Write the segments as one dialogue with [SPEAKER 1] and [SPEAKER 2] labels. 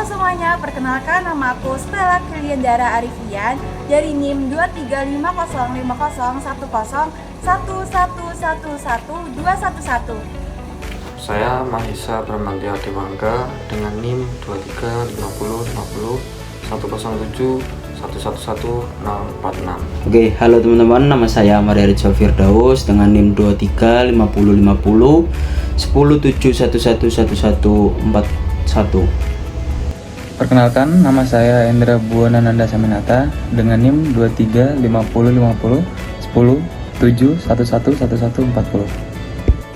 [SPEAKER 1] Halo semuanya, perkenalkan nama aku Stella Kriandara Arifian dari NIM 23550501011111211.
[SPEAKER 2] Saya Mahisa Bramantya Dewangga dengan NIM 23505010711146.
[SPEAKER 3] Oke, halo teman-teman, nama saya Maria Rizal Firdaus dengan NIM 2350501017111141.
[SPEAKER 4] Perkenalkan, nama saya Endra Buwanananda Saminata dengan NIM 2350501071111140.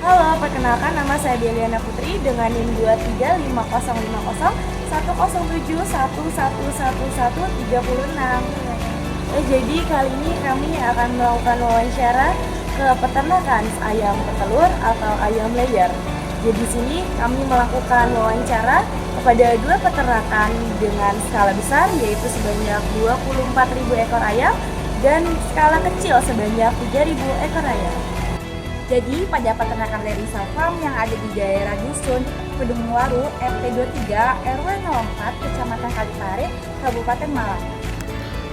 [SPEAKER 1] Halo, perkenalkan nama saya Deliana Putri dengan NIM 23550501017111136. Jadi kali ini kami akan melakukan wawancara ke peternakan ayam petelur atau ayam layer. Jadi di sini kami melakukan wawancara kepada dua peternakan dengan skala besar, yaitu sebanyak 24.000 ekor ayam dan skala kecil sebanyak 3.000 ekor ayam. Jadi pada peternakan Larissa Farm yang ada di daerah Dusun Kedungwaru RT 23 RW 04 Kecamatan Kalipare, Kabupaten Malang.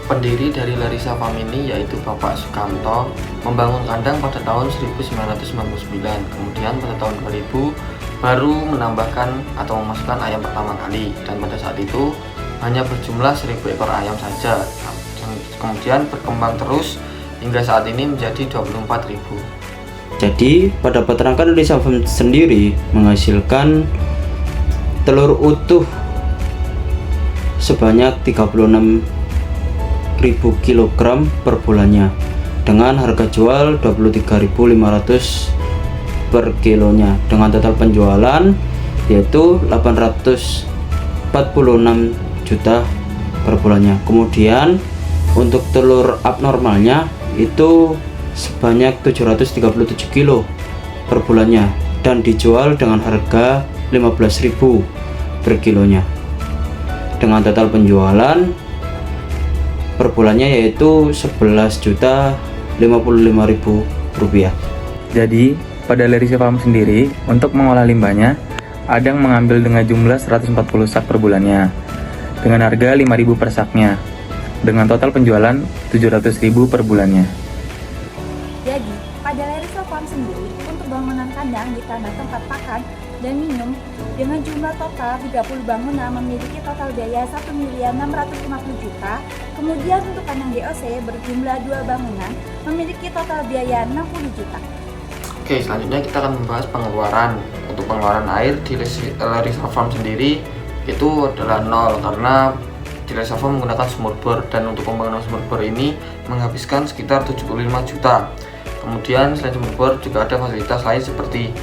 [SPEAKER 2] Pendiri dari Larissa Farm ini yaitu Bapak Sukamto membangun kandang pada tahun 1999, kemudian pada tahun 2000 baru menambahkan atau memasukkan ayam pertama kali, dan pada saat itu hanya berjumlah 1.000 ekor ayam saja, dan kemudian berkembang terus hingga saat ini menjadi 24.000.
[SPEAKER 3] Jadi pada peternakan Larissa Farm sendiri menghasilkan telur utuh sebanyak 36.000 kg per bulannya dengan harga jual 23.500 per kilonya, dengan total penjualan yaitu 846 juta per bulannya. Kemudian untuk telur abnormalnya itu sebanyak 737 kilo per bulannya dan dijual dengan harga 15.000 per kilonya, dengan total penjualan per bulannya yaitu 11.055.000 rupiah.
[SPEAKER 4] Jadi, pada Larissa Farm sendiri, untuk mengolah limbahnya, ada yang mengambil dengan jumlah 140 sak per bulannya, dengan harga 5.000 per saknya, dengan total penjualan 700.000 per bulannya.
[SPEAKER 1] Jadi pada Larissa Farm sendiri untuk bangunan kandang ditambah tempat pakan dan minum dengan jumlah total 30 bangunan memiliki total biaya 1.650.000.000. Kemudian untuk kandang DOC berjumlah 2 bangunan memiliki total biaya 60 juta.
[SPEAKER 2] Oke, selanjutnya kita akan membahas pengeluaran. Untuk pengeluaran air di Larissa Farm sendiri itu adalah nol, karena di Larissa Farm menggunakan sumur bor, dan untuk pembangunan sumur bor ini menghabiskan sekitar 75 juta. Kemudian selain sumur bor juga ada fasilitas lain seperti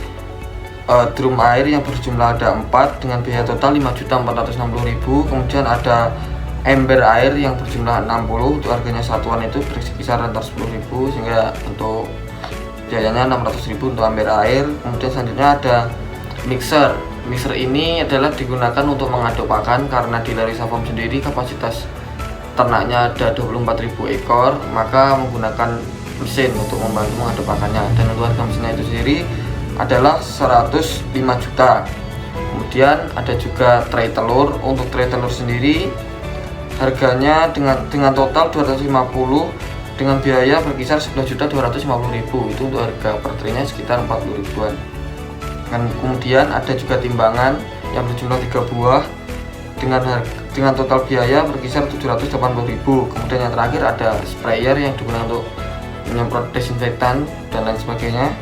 [SPEAKER 2] drum air yang berjumlah ada 4 dengan biaya total 5.460.000. Kemudian ada ember air yang berjumlah 60, untuk harganya satuan itu berkisar antara 10.000, sehingga untuk biayanya 600.000 untuk ember air. Kemudian selanjutnya ada mixer. Mixer ini adalah digunakan untuk mengaduk pakan, karena di Larissa Farm sendiri kapasitas ternaknya ada 24.000 ekor, maka menggunakan mesin untuk membantu mengaduk pakannya, dan untuk harga mesinnya itu sendiri adalah 105 juta. Kemudian ada juga tray telur. Untuk tray telur sendiri harganya dengan total 250 dengan biaya berkisar 11.250.000. Itu untuk harga per traynya sekitar 40 ribuan. Dan kemudian ada juga timbangan yang berjumlah 3 buah dengan total biaya berkisar 780.000. Kemudian yang terakhir ada sprayer yang digunakan untuk menyemprot desinfektan dan lain sebagainya.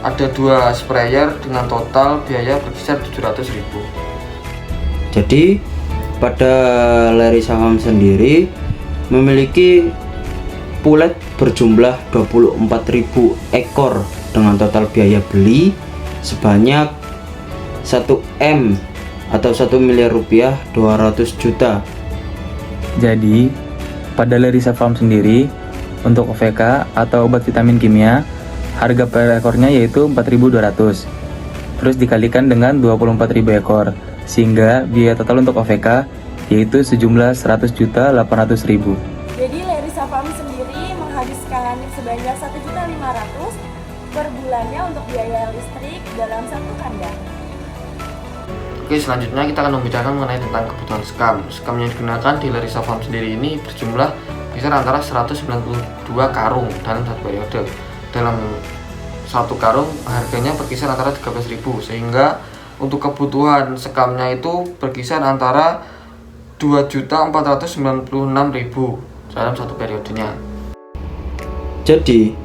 [SPEAKER 2] Ada 2 sprayer dengan total biaya berkisar 700.000.
[SPEAKER 3] Jadi pada Larissa Farm sendiri memiliki pulet berjumlah 24.000 ekor dengan total biaya beli sebanyak 1 M atau 1 miliar rupiah 200 juta.
[SPEAKER 4] Jadi, pada Larissa Farm sendiri, untuk OVK atau obat vitamin kimia, harga per ekornya yaitu 4.200. Terus dikalikan dengan 24.000 ekor, sehingga biaya total untuk OVK yaitu sejumlah 100.800.000.
[SPEAKER 1] Jadi Larissa Farm sendiri menghabiskan sebanyak 1.500.000 per bulannya untuk biaya listrik dalam satu kandang.
[SPEAKER 2] Oke, selanjutnya kita akan membicarakan mengenai tentang kebutuhan skam. Skam yang digunakan di Larissa Farm sendiri ini berjumlah kisar antara 192 karung dalam satu periode. Dalam satu karung harganya berkisar antara 13.000, sehingga untuk kebutuhan skamnya itu berkisar antara 2.496.000 dalam satu periodenya.
[SPEAKER 3] Jadi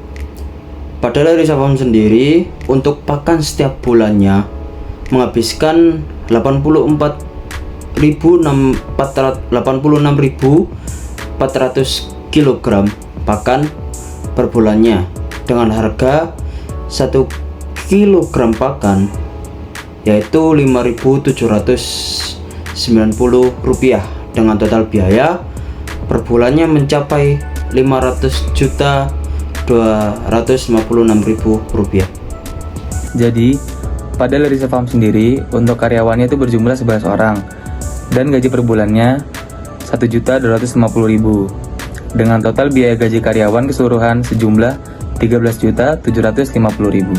[SPEAKER 3] pada Larissa Farm sendiri untuk pakan setiap bulannya menghabiskan 86.400 kg pakan per bulannya, dengan harga 1 kg pakan yaitu Rp5.790, dengan total biaya per bulannya mencapai Rp500.256.000.
[SPEAKER 4] Jadi, pada Larissa Farm sendiri, untuk karyawannya itu berjumlah 11 orang dan gaji per bulannya Rp1.250.000, dengan total biaya gaji karyawan keseluruhan sejumlah Rp13.750.000.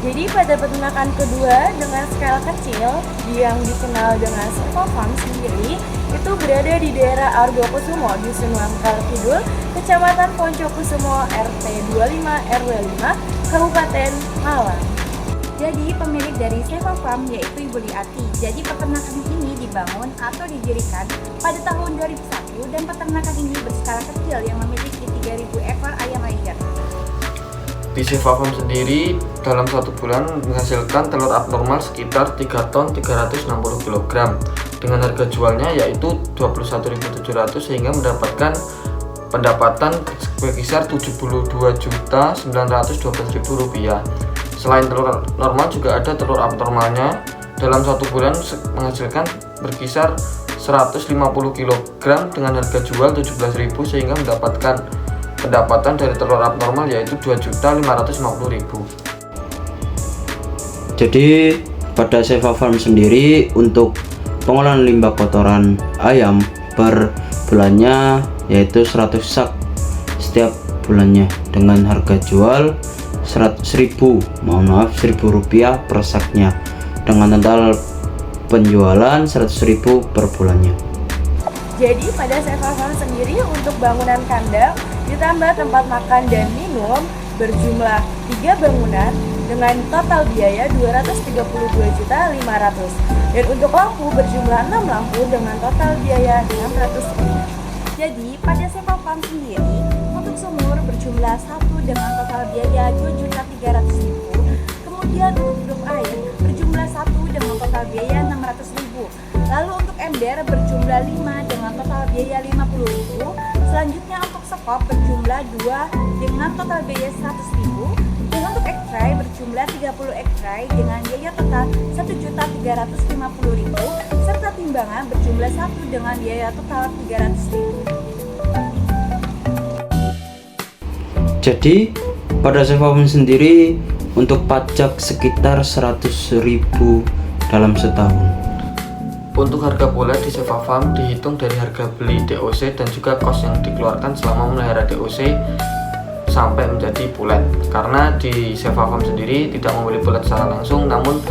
[SPEAKER 1] Jadi pada peternakan kedua dengan skala kecil yang dikenal dengan Seva Farm sendiri itu berada di daerah Argokusumo, Dusun Wangkal Kidul, Kecamatan Poncokusumo, RT 25 RW 5, Kabupaten Malang.
[SPEAKER 5] Jadi pemilik dari Seva Farm yaitu Ibu Liati. Jadi peternakan ini dibangun atau didirikan pada tahun 2001 dan peternakan ini berskala kecil yang memiliki 3.000 ekor ayam layer.
[SPEAKER 2] Di Seva Farm sendiri dalam satu bulan menghasilkan telur abnormal sekitar 3 ton 360 kg dengan harga jualnya yaitu Rp21.700, sehingga mendapatkan pendapatan berkisar Rp72.912.000. Selain telur normal juga ada telur abnormalnya, dalam satu bulan menghasilkan berkisar 150 kg dengan harga jual Rp17.000, sehingga mendapatkan pendapatan dari telur abnormal yaitu Rp2.550.000.
[SPEAKER 3] Jadi pada Seva Farm sendiri untuk pengolahan limbah kotoran ayam per bulannya yaitu 100 sak setiap bulannya, dengan harga jual Rp1.000 per saknya, dengan total penjualan Rp100.000 per bulannya.
[SPEAKER 1] Jadi pada Seva Farm sendiri untuk bangunan kandang ditambah tempat makan dan minum berjumlah 3 bangunan dengan total biaya Rp232.500.000, dan untuk lampu berjumlah 6 lampu dengan total biaya Rp600.000.
[SPEAKER 5] Jadi pada Seva Farm sendiri untuk sumur berjumlah 1 dengan total biaya Rp2.300.000. Kemudian untuk grup air berjumlah 1 dengan total biaya Rp600.000. Lalu untuk ember berjumlah 5 dengan total biaya Rp50.000. Selanjutnya untuk sekop berjumlah 2 dengan total biaya Rp100.000. Dan untuk ekstrai berjumlah 30 ekstrai dengan biaya total Rp1.350.000, serta timbangan berjumlah 1 dengan biaya total Rp300.000.
[SPEAKER 3] Jadi pada Seva Farm sendiri untuk pajak sekitar 100.000 dalam setahun.
[SPEAKER 2] Untuk harga bulan di Seva Farm dihitung dari harga beli DOC dan juga kos yang dikeluarkan selama memelihara DOC sampai menjadi pulet. Karena di Seva Farm sendiri tidak membeli pulet secara langsung, namun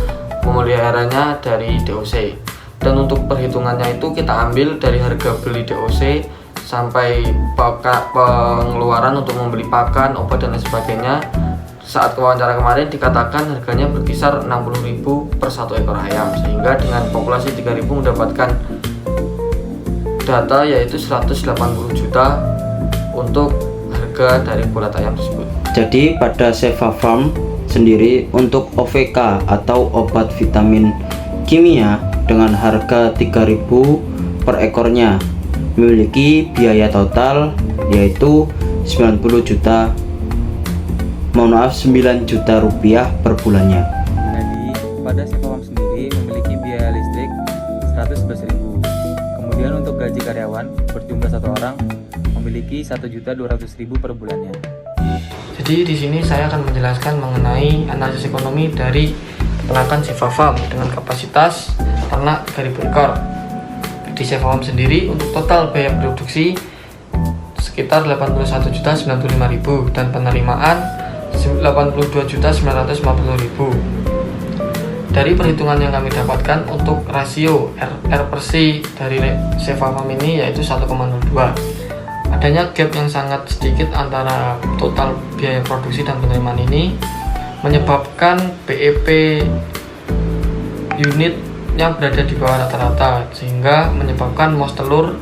[SPEAKER 2] memeliharanya dari DOC. Dan untuk perhitungannya itu kita ambil dari harga beli DOC sampai pengeluaran untuk membeli pakan, obat dan lain sebagainya. Saat wawancara kemarin dikatakan harganya berkisar Rp60.000 per satu ekor ayam, sehingga dengan populasi 3.000 mendapatkan data yaitu 180 juta untuk harga dari bulat ayam tersebut.
[SPEAKER 3] Jadi pada Seva Farm sendiri untuk OVK atau obat vitamin kimia dengan harga 3.000 per ekornya memiliki biaya total yaitu 9 juta Rp9 per bulannya.
[SPEAKER 4] Jadi, pada Seva Farm sendiri memiliki biaya listrik Rp111.000. Kemudian untuk gaji karyawan berjumlah 1 orang memiliki Rp1.200.000 per bulannya.
[SPEAKER 2] Jadi di sini saya akan menjelaskan mengenai analisis ekonomi dari peternakan Seva Farm dengan kapasitas ternak 3.000 ekor. Di Seva Farm sendiri untuk total biaya produksi sekitar Rp81.095.000 dan penerimaan Rp82.950.000. Dari perhitungan yang kami dapatkan untuk rasio R per C dari Cevafarm ini yaitu 1,02. Adanya gap yang sangat sedikit antara total biaya produksi dan penerimaan ini menyebabkan BEP unit yang berada di bawah rata-rata, sehingga menyebabkan MOS telur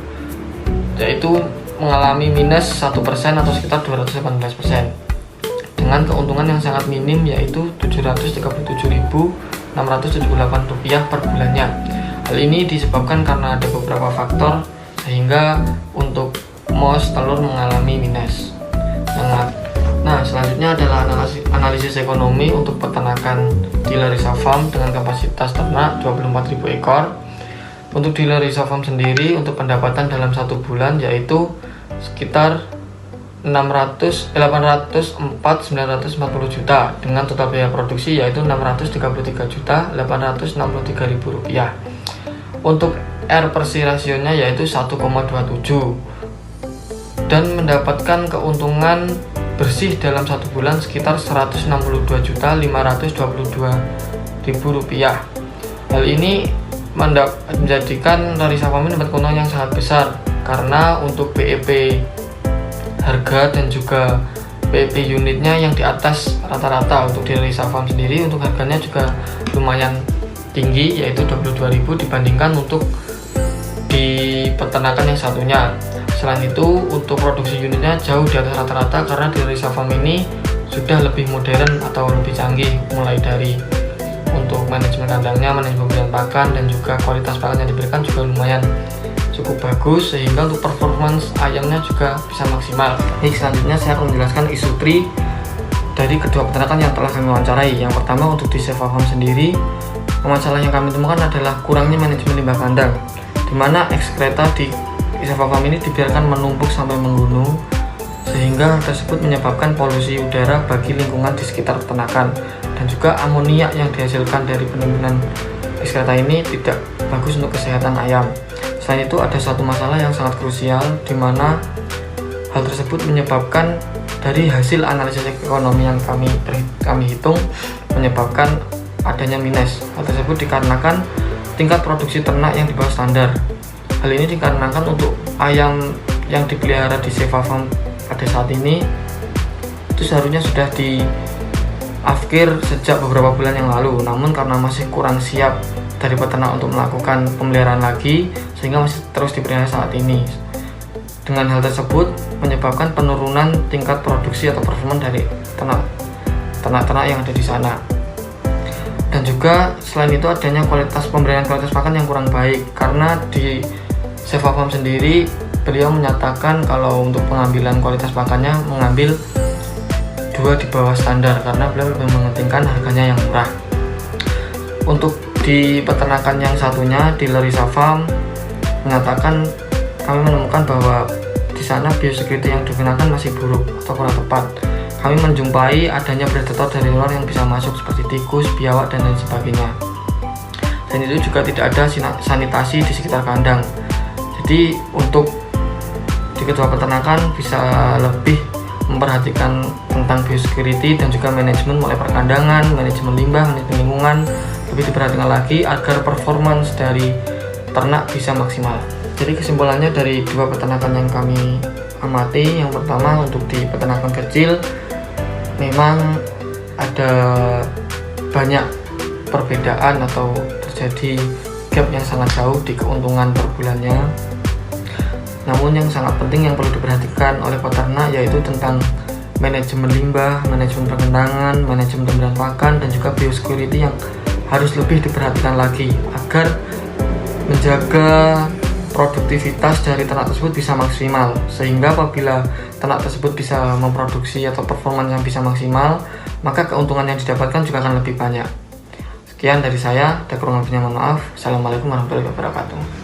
[SPEAKER 2] yaitu mengalami minus 1% atau sekitar 218%, dengan keuntungan yang sangat minim yaitu Rp737.678 per bulannya. Hal ini disebabkan karena ada beberapa faktor sehingga untuk MOS telur mengalami minus. Nah, selanjutnya adalah analisis ekonomi untuk peternakan di Larissa Farm dengan kapasitas ternak 24.000 ekor. Untuk di Larissa Farm sendiri, untuk pendapatan dalam 1 bulan yaitu sekitar 804.940 juta dengan total biaya produksi yaitu Rp633.863.000. Untuk R per C rasionya yaitu 1,27 dan mendapatkan keuntungan bersih dalam 1 bulan sekitar Rp162.522.000. Hal ini menjadikan Larissa Farm mendapat keuntungan yang sangat besar karena untuk BEP harga dan juga BEP unitnya yang di atas rata-rata. Untuk di Larissa Farm sendiri untuk harganya juga lumayan tinggi yaitu 22.000 dibandingkan untuk di peternakan yang satunya. Selain itu untuk produksi unitnya jauh di atas rata-rata karena di Larissa Farm ini sudah lebih modern atau lebih canggih, mulai dari untuk manajemen kandangnya, manajemen pemberian pakan dan juga kualitas pakan yang diberikan juga lumayan cukup bagus sehingga untuk performance ayamnya juga bisa maksimal. Baik, selanjutnya saya akan menjelaskan isu tri dari kedua peternakan yang telah kami wawancarai. Yang pertama untuk di Cevafarm sendiri, masalah yang kami temukan adalah kurangnya manajemen limbah kandang, di mana ekskreta di Cevafarm ini dibiarkan menumpuk sampai menggunung sehingga hal tersebut menyebabkan polusi udara bagi lingkungan di sekitar peternakan, dan juga amoniak yang dihasilkan dari penimbunan ekskreta ini tidak bagus untuk kesehatan ayam. Selain itu ada satu masalah yang sangat krusial di mana hal tersebut menyebabkan dari hasil analisis ekonomi yang kami hitung menyebabkan adanya minus. Hal tersebut dikarenakan tingkat produksi ternak yang di bawah standar. Hal ini dikarenakan untuk ayam yang dipelihara di Cevafarm pada saat ini itu seharusnya sudah diafkir sejak beberapa bulan yang lalu, namun karena masih kurang siap dari peternak untuk melakukan pemeliharaan lagi sehingga masih terus dipelihara saat ini. Dengan hal tersebut menyebabkan penurunan tingkat produksi atau performa dari ternak-ternak yang ada di sana. Dan juga selain itu adanya pemberian kualitas pakan yang kurang baik, karena di Cevafarm sendiri beliau menyatakan kalau untuk pengambilan kualitas pakannya mengambil 2 di bawah standar karena beliau lebih mementingkan harganya yang murah. Untuk di peternakan yang satunya di Larissa Farm menyatakan kami menemukan bahwa di sana biosecurity yang digunakan masih buruk atau kurang tepat. Kami menjumpai adanya predator dari luar yang bisa masuk seperti tikus, biawak, dan lain sebagainya. Dan itu juga tidak ada sanitasi di sekitar kandang. Jadi untuk di kedua peternakan bisa lebih memperhatikan tentang biosecurity dan juga manajemen mulai perkandangan, manajemen limbah, manajemen lingkungan lebih diperhatikan lagi agar performance dari ternak bisa maksimal. Jadi kesimpulannya dari dua peternakan yang kami amati, yang pertama untuk di peternakan kecil memang ada banyak perbedaan atau terjadi gap yang sangat jauh di keuntungan per bulannya. Namun yang sangat penting yang perlu diperhatikan oleh peternak yaitu tentang manajemen limbah, manajemen perkendangan, manajemen pemberian pakan, dan juga biosecurity yang harus lebih diperhatikan lagi agar menjaga produktivitas dari ternak tersebut bisa maksimal, sehingga apabila ternak tersebut bisa memproduksi atau performa yang bisa maksimal, maka keuntungan yang didapatkan juga akan lebih banyak. Sekian dari saya, ada kurang lebihnya mohon maaf. Assalamualaikum warahmatullahi wabarakatuh.